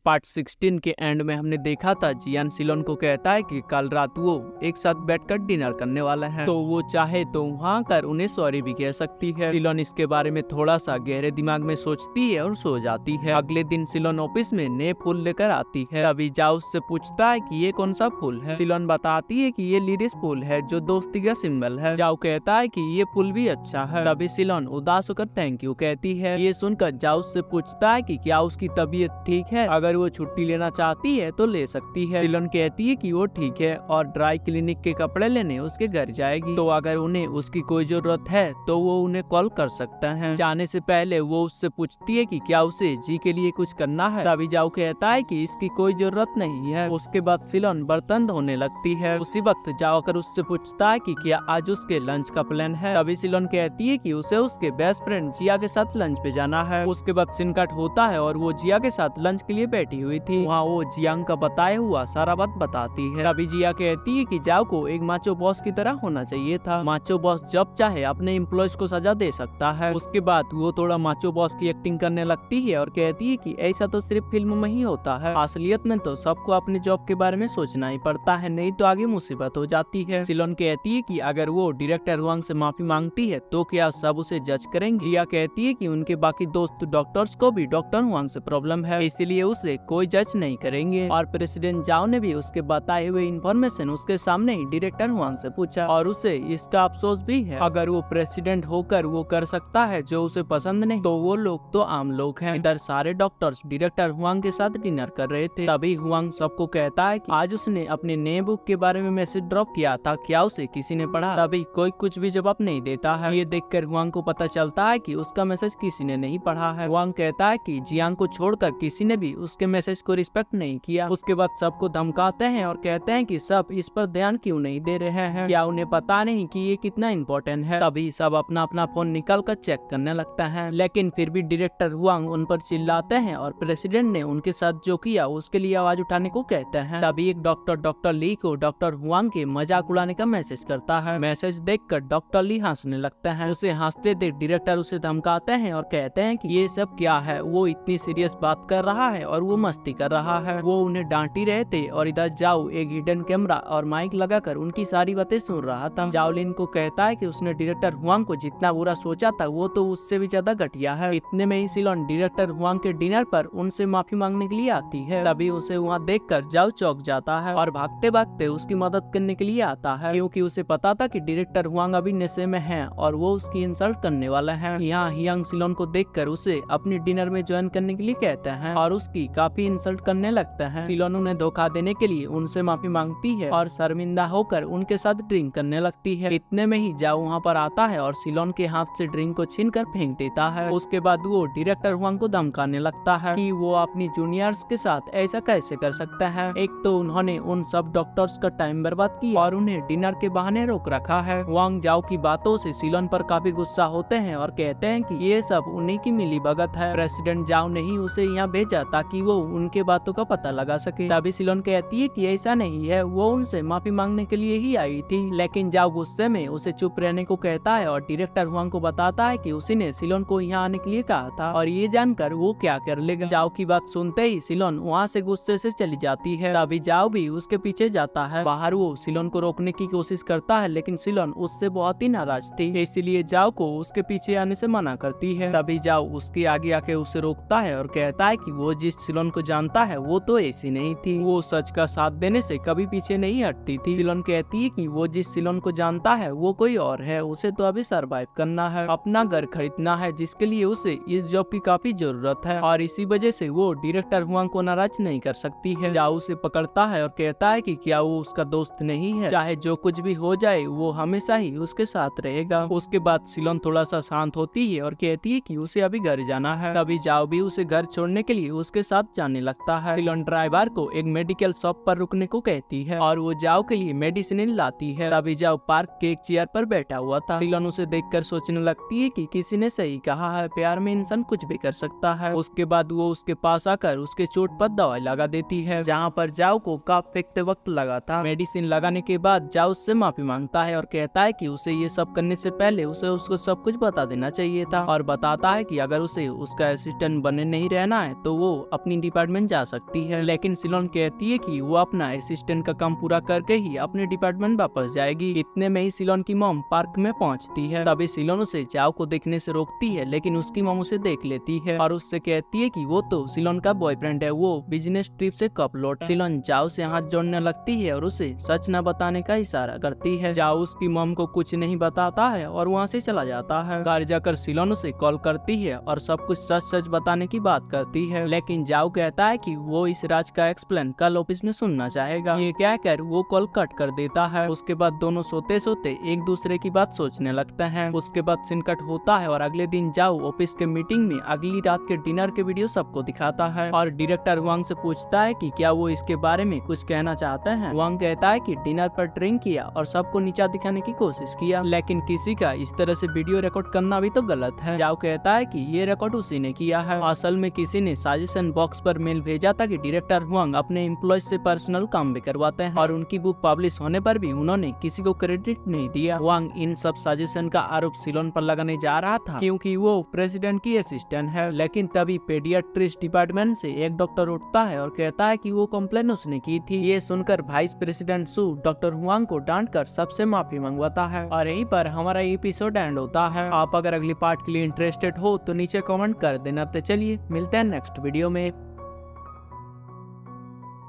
Part 16 के and में हमने देखा था जियान सिलोन को कहता है कि कल रात वो एक साथ बैठकर डिनर करने वाला है, तो वो चाहे तो वहाँ कर उन्हें सॉरी भी कह सकती है। सिलोन इसके बारे में थोड़ा सा गहरे दिमाग में सोचती है और सो जाती है। अगले दिन सिलोन ऑफिस में नए फूल लेकर आती है। तभी जाओ उससे पूछता है कि ये कौन सा फूल है। सिलोन बताती है कि ये लिरिस फूल है जो दोस्ती का सिंबल है। जाओ कहता है कि ये फूल भी अच्छा है। तभी सिलोन उदास होकर थैंक यू कहती है। ये सुनकर जाओ उससे पूछता है कि क्या उसकी तबीयत ठीक है, अगर वो छुट्टी लेना चाहती है तो ले सकती है। सिलोन कहती है कि वो ठीक है और ड्राई क्लिनिक के कपड़े लेने उसके घर जाएगी, तो अगर उन्हें उसकी कोई जरूरत है तो वो उन्हें कॉल कर सकता है। जाने से पहले वो उससे पूछती है कि क्या उसे जी के लिए कुछ करना है। तभी जाओ कहता है कि इसकी कोई जरूरत नहीं है। उसके बाद सिलोन बर्तन धोने लगती है। उसी वक्त जाओ कर उससे पूछता है कि क्या आज उसके लंच का प्लान है। तभी सिलोन कहती है कि उसे उसके बेस्ट फ्रेंड जिया के साथ लंच पे जाना है। उसके बाद सीन कट होता है और वो जिया के साथ लंच के लिए बैठी हुई थी। वहाँ वो जियांग का बताया हुआ सारा बात बताती है। तभी जिया कहती है कि जाओ को एक माचो बॉस की तरह होना चाहिए था। माचो बॉस जब चाहे अपने एम्प्लॉयज को सजा दे सकता है। उसके बाद वो थोड़ा माचो बॉस की एक्टिंग करने लगती है और कहती है कि ऐसा तो सिर्फ फिल्म में ही होता है, असलियत में तो सबको अपने जॉब के बारे में सोचना ही पड़ता है, नहीं तो आगे मुसीबत हो जाती है। सिलोन कहती है कि अगर वो डायरेक्टर हुआंग से माफी मांगती है तो क्या सब उसे जज करेंगे। जिया कहती है कि उनके बाकी दोस्त डॉक्टर्स को भी डॉक्टर हुआंग से प्रॉब्लम है, इसलिए उसे कोई जज नहीं करेंगे। और प्रेसिडेंट जाओ ने भी उसके बताए हुए इन्फॉर्मेशन उसके सामने ही डायरेक्टर हुआंग से पूछा और उसे इसका अफसोस भी है। अगर वो प्रेसिडेंट होकर वो कर सकता है जो उसे पसंद नहीं, तो वो लोग तो आम लोग हैं। इधर सारे डॉक्टर्स डायरेक्टर हुआंग के साथ डिनर कर रहे थे। तभी हुआंग सबको कहता है कि आज उसने अपने नए बुक के बारे में मैसेज ड्रॉप किया था, क्या उसे किसी ने पढ़ा। तभी कोई कुछ भी जवाब नहीं देता है। ये देखकर हुआंग को पता चलता है कि उसका मैसेज किसी ने नहीं पढ़ा है। हुआंग कहता है कि जियांग को छोड़कर किसी ने भी उसके मैसेज को रिस्पेक्ट नहीं किया। उसके बाद सबको धमकाते हैं और कहते हैं कि सब इस पर ध्यान क्यों नहीं दे रहे हैं, क्या उन्हें पता नहीं कि ये कितना इम्पोर्टेंट है। तभी सब अपना अपना फोन निकाल कर चेक करने लगता है, लेकिन फिर भी डायरेक्टर हुआंग उन पर चिल्लाते हैं और प्रेसिडेंट ने उनके साथ जो किया उसके लिए आवाज उठाने को कहते हैं। तभी एक डॉक्टर ली को डॉक्टर हुआंग के मजाक उड़ाने का मैसेज करता है। मैसेज देखकर डॉक्टर ली हंसने लगता है। उसे हंसते देख डायरेक्टर उसे धमकाते हैं और कहते हैं कि ये सब क्या है, वो इतनी सीरियस बात कर रहा है और वो मस्ती कर रहा है। वो उन्हें डांट ही रहे थे और इधर जाओ एक हिडन कैमरा और माइक लगाकर उनकी सारी बातें सुन रहा था। जाओलिन को कहता है कि उसने डायरेक्टर हुआंग को जितना बुरा सोचा था वो तो उससे भी ज्यादा घटिया है। इतने में ही सिलोन डायरेक्टर हुआंग के डिनर पर उनसे माफी मांगने के लिए आती है। तभी उसे वहाँ देखकर जाओ चौंक जाता है और भागते भागते उसकी मदद करने के लिए आता है, क्योंकि उसे पता था कि डायरेक्टर हुआंग अभी नशे में है और वो उसकी इंसल्ट करने वाला है। यहाँ हियांग सिलोन को देखकर उसे अपनी डिनर में ज्वाइन करने के लिए कहते हैं और उसकी काफी इंसल्ट करने लगता है। सिलोन उन्हें धोखा देने के लिए उनसे माफी मांगती है और शर्मिंदा होकर उनके साथ ड्रिंक करने लगती है। इतने में ही जाओ वहाँ पर आता है और सिलोन के हाथ से ड्रिंक को छीन कर फेंक देता है। उसके बाद वो डायरेक्टर हुआंग को धमकाने लगता है कि वो अपनी जूनियर्स के साथ ऐसा कैसे कर सकता है। एक तो उन्होंने उन सब डॉक्टर्स का टाइम बर्बाद किया और उन्हें डिनर के बहाने रोक रखा है। हुआंग जाओ की बातों से सिलोन पर काफी गुस्सा होते हैं और कहते हैं कि ये सब उन्हीं की मिली भगत है। प्रेसिडेंट जाओ ने ही उसे यहाँ भेजा ताकि वो उनके बातों का पता लगा सके। तभी सिलोन कहती है कि ऐसा नहीं है, वो उनसे माफी मांगने के लिए ही आई थी। लेकिन जाओ गुस्से में उसे चुप रहने को कहता है और डायरेक्टर हुआंग को बताता है कि उसी ने सिलोन को यहाँ आने के लिए कहा था और ये जानकर वो क्या कर लेगा। जाओ की बात सुनते ही सिलोन वहाँ से गुस्से से चली जाती है। तभी जाओ भी उसके पीछे जाता है। बाहर वो सिलोन को रोकने की कोशिश करता है, लेकिन सिलोन उससे बहुत ही नाराज थी, इसलिए जाओ को उसके पीछे आने से मना करती है। तभी जाओ उसके आगे आके उसे रोकता है और कहता है कि वो जिस सिलोन को जानता है वो तो ऐसी नहीं थी, वो सच का साथ देने से कभी पीछे नहीं हटती थी। सिलोन कहती है कि वो जिस सिलोन को जानता है वो कोई और है, उसे तो अभी सरवाइव करना है, अपना घर खरीदना है, जिसके लिए उसे इस जॉब की काफी जरूरत है और इसी वजह से वो डायरेक्टर हुआंग को नाराज नहीं कर सकती है। जाओ उसे पकड़ता है और कहता है कि क्या वो उसका दोस्त नहीं है, चाहे जो कुछ भी हो जाए वो हमेशा ही उसके साथ रहेगा। उसके बाद सिलोन थोड़ा सा शांत होती है और कहती है कि उसे अभी घर जाना है। तभी जाओ भी उसे घर छोड़ने के लिए उसके साथ जाने लगता है। सिलोन ड्राइवर को एक मेडिकल शॉप पर रुकने को कहती है और वो जाओ के लिए मेडिसिन लाती है। तभी जाओ पार्क के एक चेयर पर बैठा हुआ था। सिलोन उसे देखकर सोचने लगती है कि किसी ने सही कहा है, प्यार में इंसान कुछ भी कर सकता है। उसके बाद वो उसके पास आकर उसके चोट पर दवाई लगा देती है, जहाँ पर जाओ को कफ फेंकते वक्त लगा था। मेडिसिन लगाने के बाद जाओ उससे माफी मांगता है और कहता है कि उसे ये सब करने से पहले उसे उसको सब कुछ बता देना चाहिए था और बताता है कि अगर उसे उसका असिस्टेंट बने नहीं रहना है तो वो अपनी अपनी डिपार्टमेंट जा सकती है, लेकिन सिलोन कहती है कि वो अपना असिस्टेंट का काम पूरा करके ही अपने डिपार्टमेंट वापस जाएगी। इतने में ही सिलोन की मॉम पार्क में पहुंचती है। तभी सिलोन उसे जाओ को देखने से रोकती है, लेकिन उसकी मॉम उसे देख लेती है और उससे कहती है कि वो तो सिलोन का बॉयफ्रेंड है, वो बिजनेस ट्रिप से कब लौटा। सिलोन जाओ से हाथ जोड़ने लगती है और उसे सच न बताने का इशारा करती है। जाओ उसकी मॉम को कुछ नहीं बताता है और वहाँ से चला जाता है। घर जाकर सिलोन उसे कॉल करती है और सब कुछ सच सच बताने की बात करती है, लेकिन जाओ कहता है कि वो इस राज का एक्सप्लेन कल ऑफिस में सुनना चाहेगा। ये कहकर वो कॉल कट कर देता है। उसके बाद दोनों सोते सोते एक दूसरे की बात सोचने लगते हैं। उसके बाद सीन कट होता है और अगले दिन जाओ ऑफिस के मीटिंग में अगली रात के डिनर के वीडियो सबको दिखाता है और डायरेक्टर वांग से पूछता है कि क्या वो इसके बारे में कुछ कहना चाहते हैं। वांग कहता है कि डिनर पर ड्रिंक किया और सबको नीचा दिखाने की कोशिश किया, लेकिन किसी का इस तरह से वीडियो रिकॉर्ड करना भी तो गलत है। जाओ कहता है कि ये रिकॉर्ड उसी ने किया है। असल में किसी ने सजेशन बॉक्स पर मेल भेजा था कि डायरेक्टर वांग अपने एम्प्लॉय से पर्सनल काम भी करवाते हैं और उनकी बुक पब्लिश होने पर भी उन्होंने किसी को क्रेडिट नहीं दिया। वांग इन सब सजेशन का आरोप सिलोन पर लगाने जा रहा था क्योंकि वो प्रेसिडेंट की असिस्टेंट है, लेकिन तभी पेडियाट्रिस्ट डिपार्टमेंट से एक डॉक्टर उठता है और कहता है कि वो कंप्लेन उसने की थी। ये सुनकर वाइस प्रेसिडेंट सू डॉक्टर हुआंग को डांट कर सबसे माफी मंगवाता है और यहीं पर हमारा एपिसोड एंड होता है। आप अगर अगली पार्ट के लिए इंटरेस्टेड हो तो नीचे कमेंट कर देना। तो चलिए मिलते हैं नेक्स्ट वीडियो में।